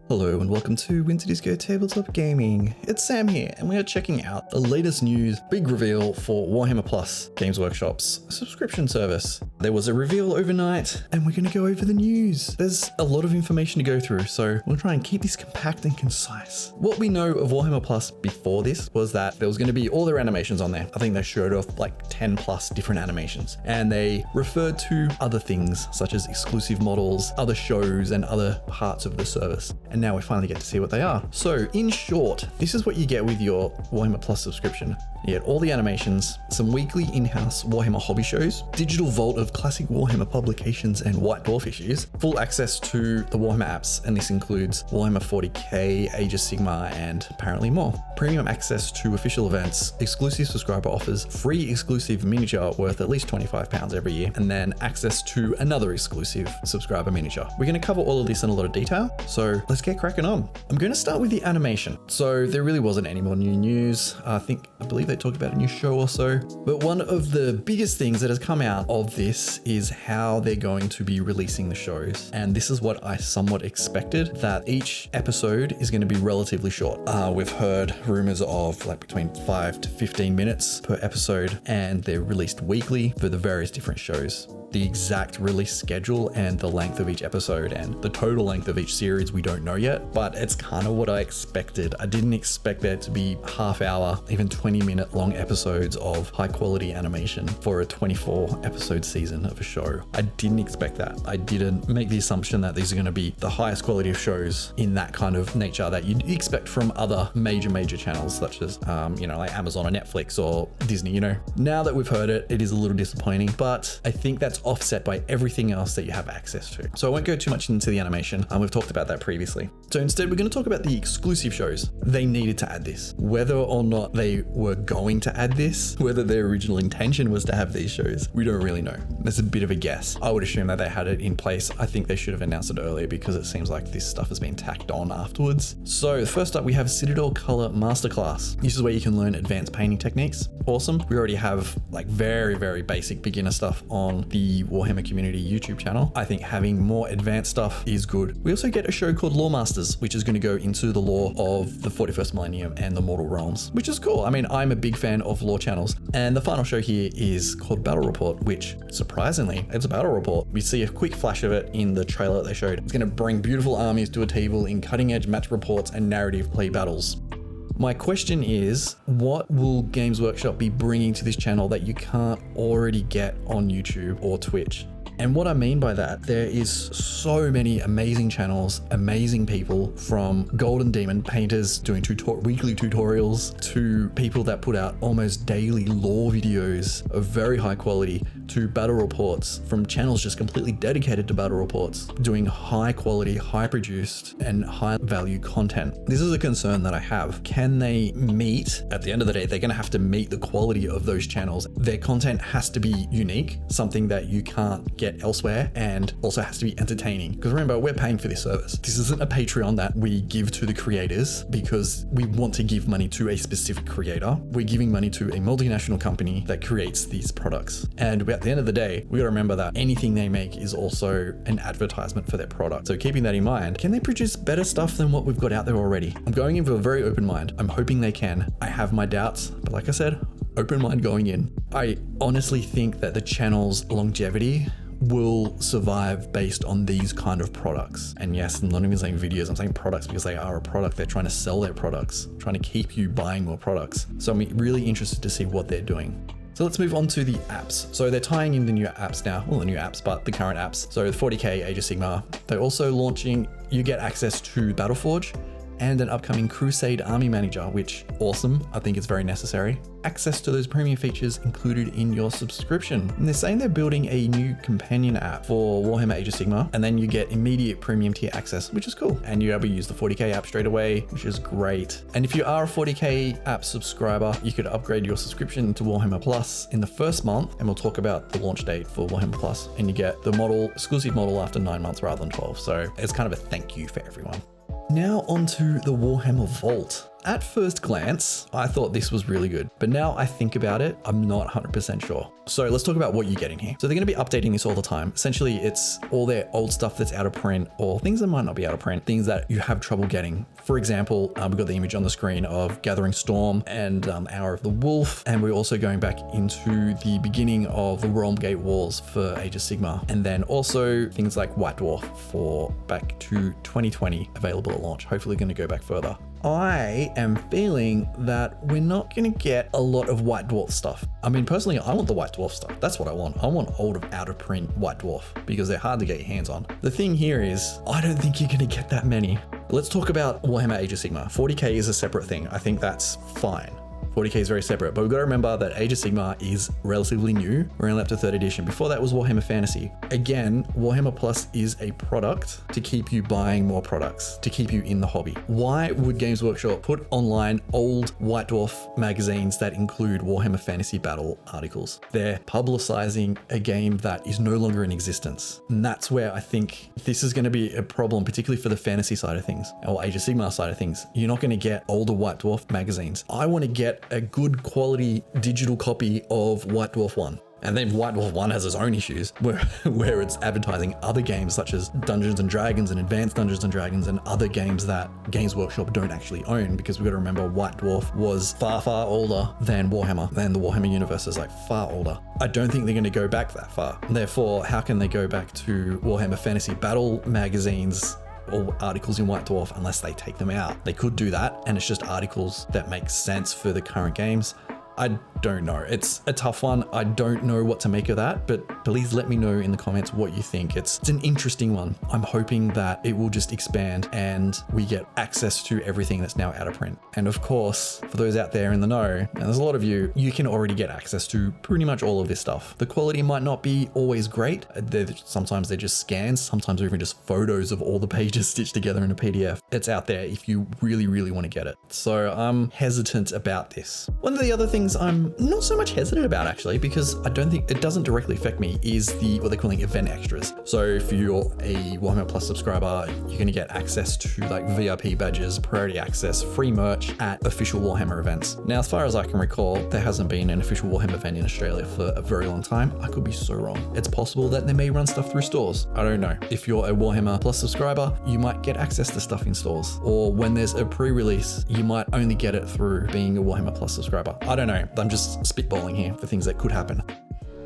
Hello and welcome to Winter Disco Tabletop Gaming. It's Sam here and we are checking out the latest news, big reveal for Warhammer Plus, Games Workshop's subscription service. There was a reveal overnight and we're going to go over the news. There's a lot of information to go through, so we'll try and keep this compact and concise. What we know of Warhammer Plus before this was that there was going to be all their animations on there. I think they showed off like 10 plus different animations and they referred to other things such as exclusive models, other shows and other parts of the service. And now we finally get to see what they are. So in short, this is what you get with your Warhammer Plus subscription. You get all the animations, some weekly in-house Warhammer hobby shows, digital vault of classic Warhammer publications and White Dwarf issues, full access to the Warhammer apps, and this includes Warhammer 40k, Age of Sigmar, and apparently more. Premium access to official events, exclusive subscriber offers, free exclusive miniature worth at least £25 every year, and then access to another exclusive subscriber miniature. We're going to cover all of this in a lot of detail, so let's get cracking on. I'm going to start with the animation. So there really wasn't any more new news. I believe they talked about a new show or so, but one of the biggest things that has come out of this is how they're going to be releasing the shows. And this is what I somewhat expected, that each episode is going to be relatively short. We've heard rumors of like between 5 to 15 minutes per episode, and they're released weekly for the various different shows. The exact release schedule and the length of each episode and the total length of each series we don't know yet, but it's kind of what I expected. I didn't expect there to be half hour, even 20-minute long episodes of high quality animation for a 24 episode season of a show. I didn't expect that. I didn't make the assumption that these are going to be the highest quality of shows in that kind of nature that you'd expect from other major channels such as, like Amazon or Netflix or Disney, Now that we've heard it, it is a little disappointing, but I think that's offset by everything else that you have access to. So I won't go too much into the animation. We've talked about that previously. So instead, we're going to talk about the exclusive shows. They needed to add this. Whether or not they were going to add this, whether their original intention was to have these shows, we don't really know. That's a bit of a guess. I would assume that they had it in place. I think they should have announced it earlier because it seems like this stuff has been tacked on afterwards. So first up, we have Citadel Color Masterclass. This is where you can learn advanced painting techniques. Awesome. We already have like very basic beginner stuff on the Warhammer Community YouTube channel. I think having more advanced stuff is good. We also get a show called Lore Masters, which is going to go into the lore of the 41st Millennium and the Mortal Realms, which is cool. I mean, I'm a big fan of lore channels. And the final show here is called Battle Report, which surprisingly, it's a battle report. We see a quick flash of it in the trailer that they showed. It's going to bring beautiful armies to a table in cutting edge match reports and narrative play battles. My question is, what will Games Workshop be bringing to this channel that you can't already get on YouTube or Twitch? And what I mean by that, there is so many amazing channels, amazing people, from Golden Demon painters doing weekly tutorials to people that put out almost daily lore videos of very high quality, to battle reports from channels just completely dedicated to battle reports, doing high quality, high produced and high value content. This is a concern that I have. Can they meet, at the end of the day, they're going to have to meet the quality of those channels. Their content has to be unique, something that you can't get elsewhere, and also has to be entertaining. Because remember, we're paying for this service. This isn't a Patreon that we give to the creators because we want to give money to a specific creator. We're giving money to a multinational company that creates these products. And at the end of the day, we gotta remember that anything they make is also an advertisement for their product. So keeping that in mind, can they produce better stuff than what we've got out there already? I'm going in with a very open mind. I'm hoping they can. I have my doubts, but like I said, open mind going in. I honestly think that the channel's longevity will survive based on these kind of products. And yes, I'm not even saying videos, I'm saying products because they are a product. They're trying to sell their products, trying to keep you buying more products. So I'm really interested to see what they're doing. So let's move on to the apps. So they're tying in the new apps now, well, the new apps, but the current apps. So the 40k, Age of Sigmar. They're also launching, you get access to Battleforge and an upcoming Crusade Army Manager, which awesome. I think it's very necessary. Access to those premium features included in your subscription. And they're saying they're building a new companion app for Warhammer Age of Sigmar, and then you get immediate premium tier access, which is cool. And you're able to use the 40k app straight away, which is great. And if you are a 40k app subscriber, you could upgrade your subscription to Warhammer Plus in the first month, and we'll talk about the launch date for Warhammer Plus, and you get the exclusive model after 9 months rather than 12. So it's kind of a thank you for everyone. Now onto the Warhammer Vault. at first glance, I thought this was really good, but now I think about it, I'm not 100% sure. So let's talk about what you're getting here. So they're going to be updating this all the time. Essentially, it's all their old stuff that's out of print or things that might not be out of print, things that you have trouble getting. For example, we've got the image on the screen of Gathering Storm and Hour of the Wolf. And we're also going back into the beginning of the Realm Gate Wars for Age of Sigmar. And then also things like White Dwarf for back to 2020 available at launch. Hopefully going to go back further. I am feeling that we're not going to get a lot of White Dwarf stuff. I mean, personally, I want the White Dwarf stuff. That's what I want. I want old out of print White Dwarf because they're hard to get your hands on. The thing here is, I don't think you're going to get that many. Let's talk about Warhammer Age of Sigmar. 40k is a separate thing. I think that's fine. 40k is very separate, but we've got to remember that Age of Sigmar is relatively new. We're only up to 3rd edition. Before that was Warhammer Fantasy. Again, Warhammer Plus is a product to keep you buying more products, to keep you in the hobby. Why would Games Workshop put online old White Dwarf magazines that include Warhammer Fantasy Battle articles? They're publicizing a game that is no longer in existence. And that's where I think this is going to be a problem, particularly for the fantasy side of things, or Age of Sigmar side of things. You're not going to get older White Dwarf magazines. I want to get a good quality digital copy of White Dwarf 1. And then White Dwarf 1 has its own issues where it's advertising other games such as Dungeons and Dragons and Advanced Dungeons and Dragons and other games that Games Workshop don't actually own, because we've got to remember White Dwarf was far, far older than Warhammer, than the Warhammer universe is like far older. I don't think they're going to go back that far. Therefore, how can they go back to Warhammer Fantasy Battle magazines or articles in White Dwarf unless they take them out? They could do that, and it's just articles that make sense for the current games. I don't know. It's a tough one. I don't know what to make of that, but please let me know in the comments what you think. It's an interesting one. I'm hoping that it will just expand and we get access to everything that's now out of print. And of course, for those out there in the know, and there's a lot of you, you can already get access to pretty much all of this stuff. The quality might not be always great. Sometimes they're just scans. Sometimes they're even just photos of all the pages stitched together in a PDF. It's out there if you really, really want to get it. So I'm hesitant about this. One of the other things I'm not so much hesitant about, actually, because I don't think it doesn't directly affect me, is what they're calling event extras. So if you're a Warhammer Plus subscriber, you're going to get access to like VIP badges, priority access, free merch at official Warhammer events. Now, as far as I can recall, there hasn't been an official Warhammer event in Australia for a very long time. I could be so wrong. It's possible that they may run stuff through stores. I don't know. If you're a Warhammer Plus subscriber, you might get access to stuff in stores. Or when there's a pre-release, you might only get it through being a Warhammer Plus subscriber. I don't know. I'm just spitballing here for things that could happen.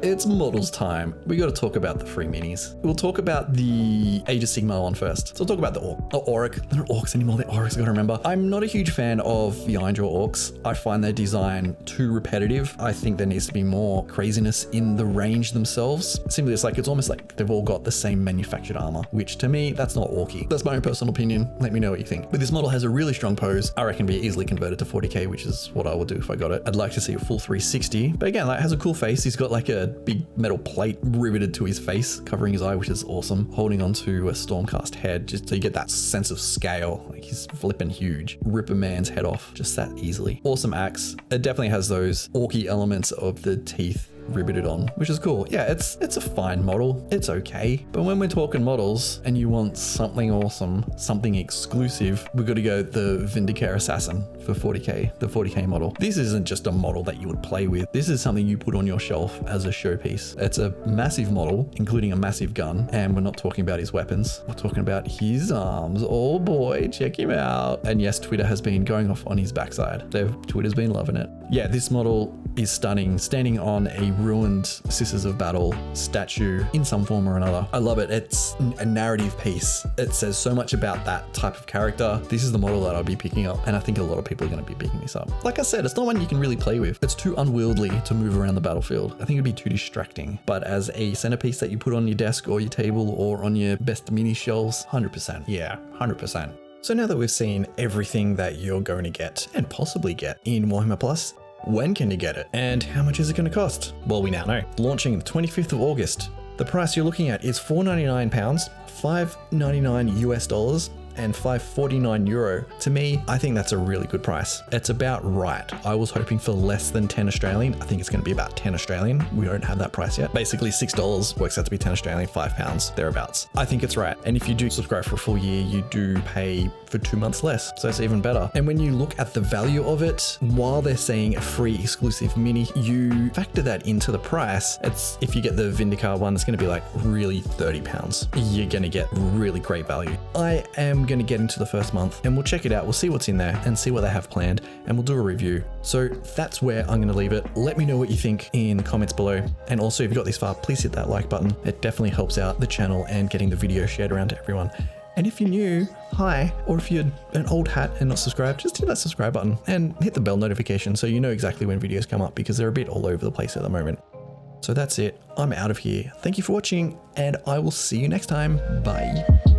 It's models time. We got to talk about the free minis. We'll talk about the Age of Sigmar one first. So we'll talk about the Auric. They're not orcs anymore, they're Aurics, I gotta remember. I'm not a huge fan of the Iron Jaw orcs. I find their design too repetitive. I think there needs to be more craziness in the range themselves. Simply, it's almost like they've all got the same manufactured armor, which to me, that's not orky. That's my own personal opinion. Let me know what you think. But this model has a really strong pose. I reckon be easily converted to 40k, which is what I would do if I got it. I'd like to see a full 360, but again, like, has a cool face. He's got like a big metal plate riveted to his face, covering his eye, which is awesome. Holding onto a Stormcast head, just so you get that sense of scale. Like, he's flipping huge. Rip a man's head off just that easily. Awesome axe. It definitely has those orky elements of the teeth riveted on, which is cool. Yeah, it's a fine model. It's okay. But when we're talking models and you want something awesome, something exclusive, we've got to go the Vindicare Assassin for 40k, the 40k model. This isn't just a model that you would play with. This is something you put on your shelf as a showpiece. It's a massive model, including a massive gun. And we're not talking about his weapons. We're talking about his arms. Oh boy, check him out. And yes, Twitter has been going off on his backside. Twitter's been loving it. Yeah, this model is stunning, standing on a ruined Sisters of Battle statue in some form or another. I love it. It's a narrative piece. It says so much about that type of character. This is the model that I'll be picking up, and I think a lot of people are going to be picking this up. Like I said, it's not one you can really play with. It's too unwieldy to move around the battlefield. I think it'd be too distracting. But as a centerpiece that you put on your desk or your table or on your best mini shelves, 100%. Yeah, 100%. So now that we've seen everything that you're going to get and possibly get in Warhammer Plus, when can you get it? And how much is it going to cost? Well, we now know. Launching the 25th of August. The price you're looking at is £4.99, $5.99 US, and €5.49. To me, I think that's a really good price. It's about right. I was hoping for less than 10 Australian. I think it's going to be about 10 Australian. We don't have that price yet. Basically $6 works out to be 10 Australian, £5, thereabouts. I think it's right. And if you do subscribe for a full year, you do pay for 2 months less. So that's even better. And when you look at the value of it, while they're saying a free exclusive mini, you factor that into the price. It's, if you get the Vindicar one, it's going to be like really £30. You're going to get really great value. I am going to get into the first month and we'll check it out. We'll see what's in there and see what they have planned, and we'll do a review. So that's where I'm going to leave it. Let me know what you think in the comments below. And also, if you got this far, please hit that like button. It definitely helps out the channel and getting the video shared around to everyone. And if you're new, hi, or if you're an old hat and not subscribed, just hit that subscribe button and hit the bell notification so you know exactly when videos come up, because they're a bit all over the place at the moment. So that's it. I'm out of here. Thank you for watching, and I will see you next time. Bye.